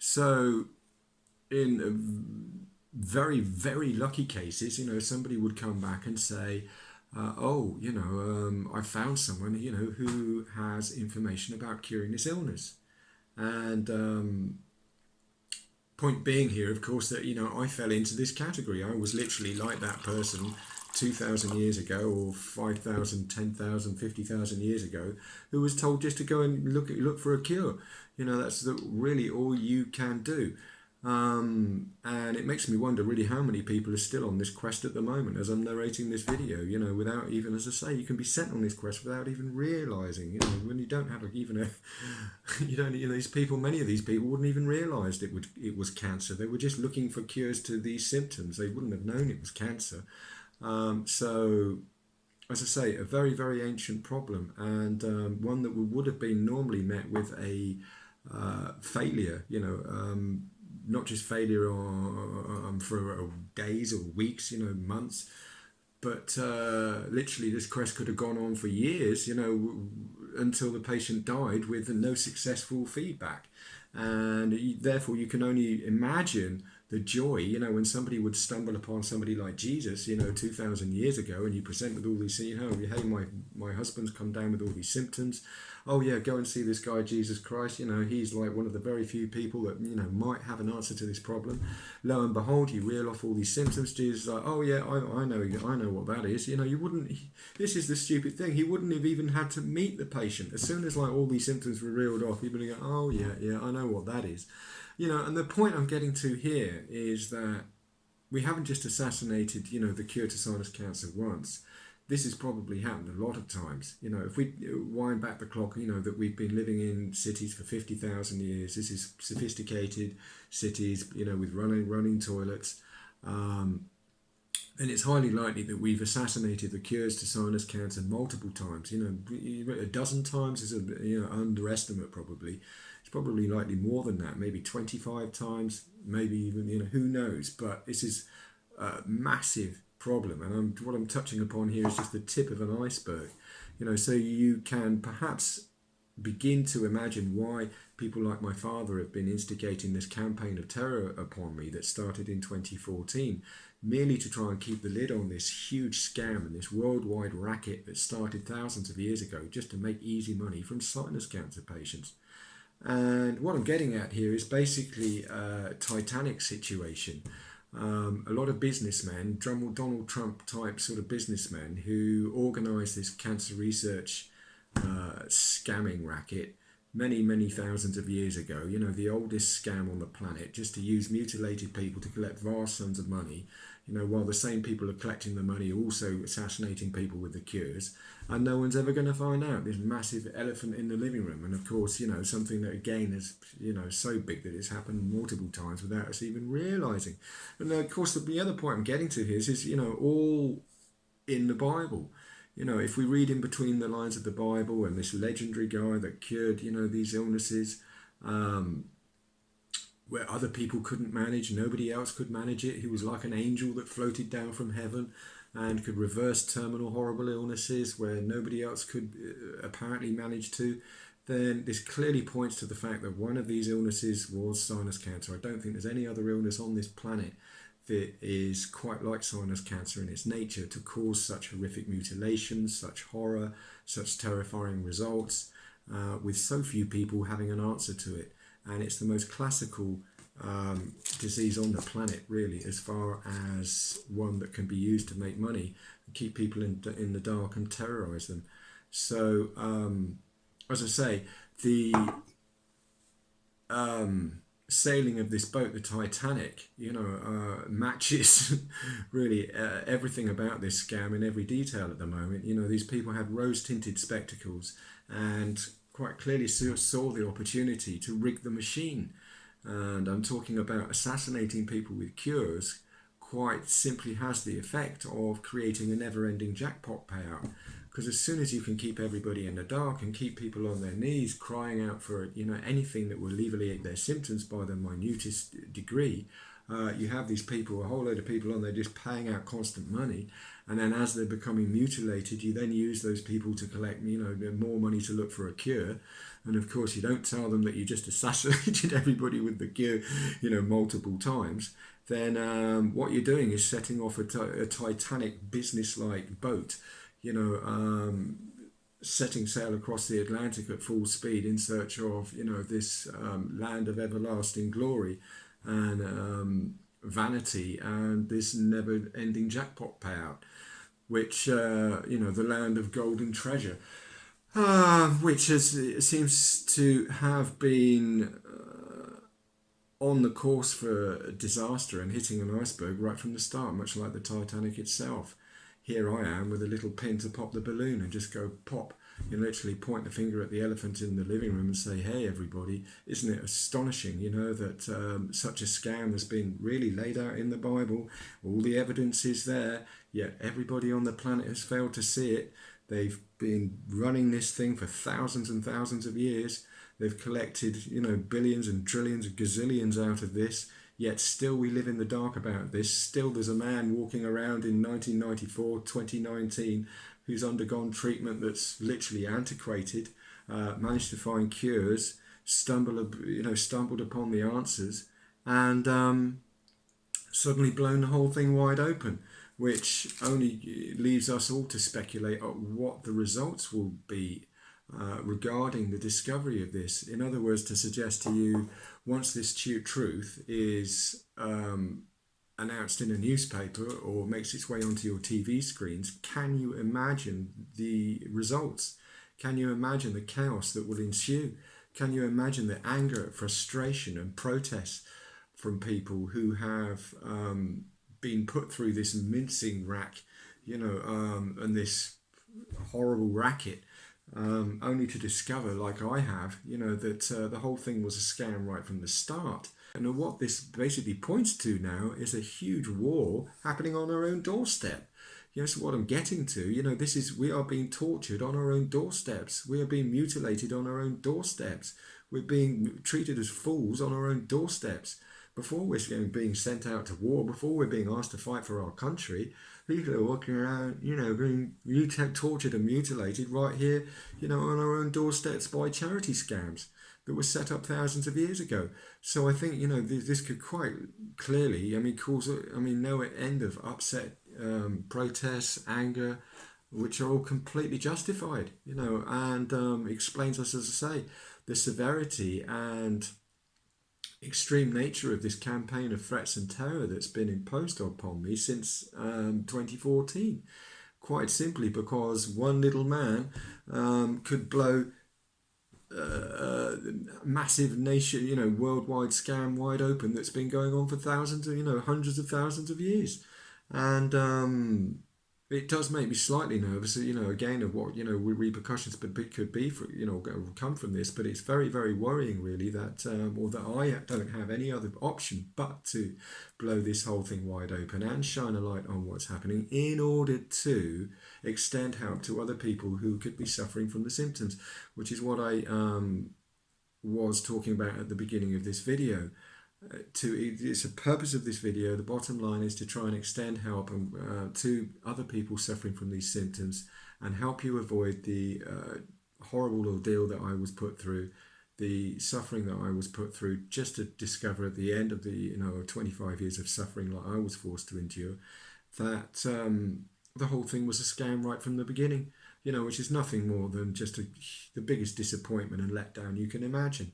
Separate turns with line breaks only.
So in very, very lucky cases, somebody would come back and say, oh, I found someone, who has information about curing this illness. And point being here, of course, that, I fell into this category. I was literally like that person 2,000 years ago, or 5,000, 10,000, 50,000 years ago, who was told just to go and look for a cure. That's really all you can do. And it makes me wonder really how many people are still on this quest at the moment as I'm narrating this video, without even, as I say, you can be sent on this quest without even realizing, when you don't have even a, you don't, these people, many of these people wouldn't even realize it was cancer. They were just looking for cures to these symptoms. They wouldn't have known it was cancer. So, as I say, a very, very ancient problem, and one that would have been normally met with a failure, not just failure for days or weeks, months, but literally this quest could have gone on for years, until the patient died with no successful feedback. And therefore you can only imagine the joy, when somebody would stumble upon somebody like Jesus, 2,000 years ago, and you present with all these, hey, my husband's come down with all these symptoms. Oh yeah, go and see this guy, Jesus Christ. He's like one of the very few people that, might have an answer to this problem. Lo and behold, you reel off all these symptoms. Jesus is like, oh yeah, I know what that is. You wouldn't, this is the stupid thing. He wouldn't have even had to meet the patient. As soon as like all these symptoms were reeled off, he'd be like, oh yeah, I know what that is. And the point I'm getting to here is that we haven't just assassinated, the cure to sinus cancer once. This has probably happened a lot of times. If we wind back the clock, that we've been living in cities for 50,000 years. This is sophisticated cities, with running toilets. And it's highly likely that we've assassinated the cures to sinus cancer multiple times. A dozen times is an underestimate probably. It's probably likely more than that, maybe 25 times, maybe even, who knows. But this is a massive problem, and what I'm touching upon here is just the tip of an iceberg. So you can perhaps begin to imagine why people like my father have been instigating this campaign of terror upon me that started in 2014, merely to try and keep the lid on this huge scam and this worldwide racket that started thousands of years ago just to make easy money from sinus cancer patients. And what I'm getting at here is basically a Titanic situation. A lot of businessmen, Donald Trump type sort of businessmen, who organised this cancer research scamming racket many thousands of years ago, the oldest scam on the planet, just to use mutilated people to collect vast sums of money, while the same people are collecting the money, also assassinating people with the cures, and no one's ever going to find out. This massive elephant in the living room, and of course, something that again is, so big that it's happened multiple times without us even realising. And of course, the other point I'm getting to here is all in the Bible. If we read in between the lines of the Bible, and this legendary guy that cured, these illnesses, where other people couldn't manage, nobody else could manage it. He was like an angel that floated down from heaven and could reverse terminal horrible illnesses where nobody else could apparently manage to. Then this clearly points to the fact that one of these illnesses was sinus cancer. I don't think there's any other illness on this planet that is quite like sinus cancer in its nature to cause such horrific mutilations, such horror, such terrifying results, with so few people having an answer to it. And it's the most classical disease on the planet, really, as far as one that can be used to make money, keep people in the dark and terrorize them. So, as I say, the sailing of this boat, the Titanic, matches really everything about this scam in every detail at the moment. These people had rose-tinted spectacles and quite clearly saw the opportunity to rig the machine. And I'm talking about assassinating people with cures quite simply has the effect of creating a never-ending jackpot payout. Because as soon as you can keep everybody in the dark and keep people on their knees crying out for anything that will alleviate their symptoms by the minutest degree, You have these people, a whole load of people on there just paying out constant money, and then as they're becoming mutilated, you then use those people to collect, more money to look for a cure. And of course, you don't tell them that you just assassinated everybody with the cure, multiple times. Then what you're doing is setting off a Titanic business-like boat, you know, setting sail across the Atlantic at full speed in search of, this land of everlasting glory and vanity and this never-ending jackpot payout, which, the land of golden treasure, which seems to have been on the course for disaster and hitting an iceberg right from the start, much like the Titanic itself. Here I am with a little pin to pop the balloon and just go pop. You literally point the finger at the elephant in the living room and say, hey, everybody, isn't it astonishing, that such a scam has been really laid out in the Bible? All the evidence is there, yet everybody on the planet has failed to see it. They've been running this thing for thousands and thousands of years. They've collected, billions and trillions and gazillions out of this, yet still we live in the dark about this. Still there's a man walking around in 1994, 2019, who's undergone treatment that's literally antiquated, managed to find cures, stumbled upon the answers, and suddenly blown the whole thing wide open, which only leaves us all to speculate on what the results will be regarding the discovery of this. In other words, to suggest to you, once this truth is announced in a newspaper or makes its way onto your TV screens, can you imagine the results? Can you imagine the chaos that will ensue? Can you imagine the anger, frustration and protest from people who have been put through this mincing rack, and this horrible racket, only to discover, like I have, that the whole thing was a scam right from the start. And what this basically points to now is a huge war happening on our own doorstep. So what I'm getting to, we are being tortured on our own doorsteps. We are being mutilated on our own doorsteps. We're being treated as fools on our own doorsteps. Before we're being sent out to war, before we're being asked to fight for our country, people are walking around, being tortured and mutilated right here, on our own doorsteps by charity scams that were set up thousands of years ago. So I think, this could quite clearly, cause, no end of upset, protests, anger, which are all completely justified, and explains us, as I say, the severity and extreme nature of this campaign of threats and terror that's been imposed upon me since 2014. Quite simply because one little man could blow a massive nation, worldwide scam wide open that's been going on for thousands of, hundreds of thousands of years. And it does make me slightly nervous, again, of what, repercussions could be for, come from this. But it's very, very worrying, really, that, or that I don't have any other option but to blow this whole thing wide open and shine a light on what's happening in order to extend help to other people who could be suffering from the symptoms, which is what I was talking about at the beginning of this video. It's the purpose of this video. The bottom line is to try and extend help to other people suffering from these symptoms and help you avoid the horrible ordeal that I was put through, the suffering that I was put through, just to discover at the end of the 25 years of suffering like I was forced to endure, that the whole thing was a scam right from the beginning, which is nothing more than just the biggest disappointment and letdown you can imagine.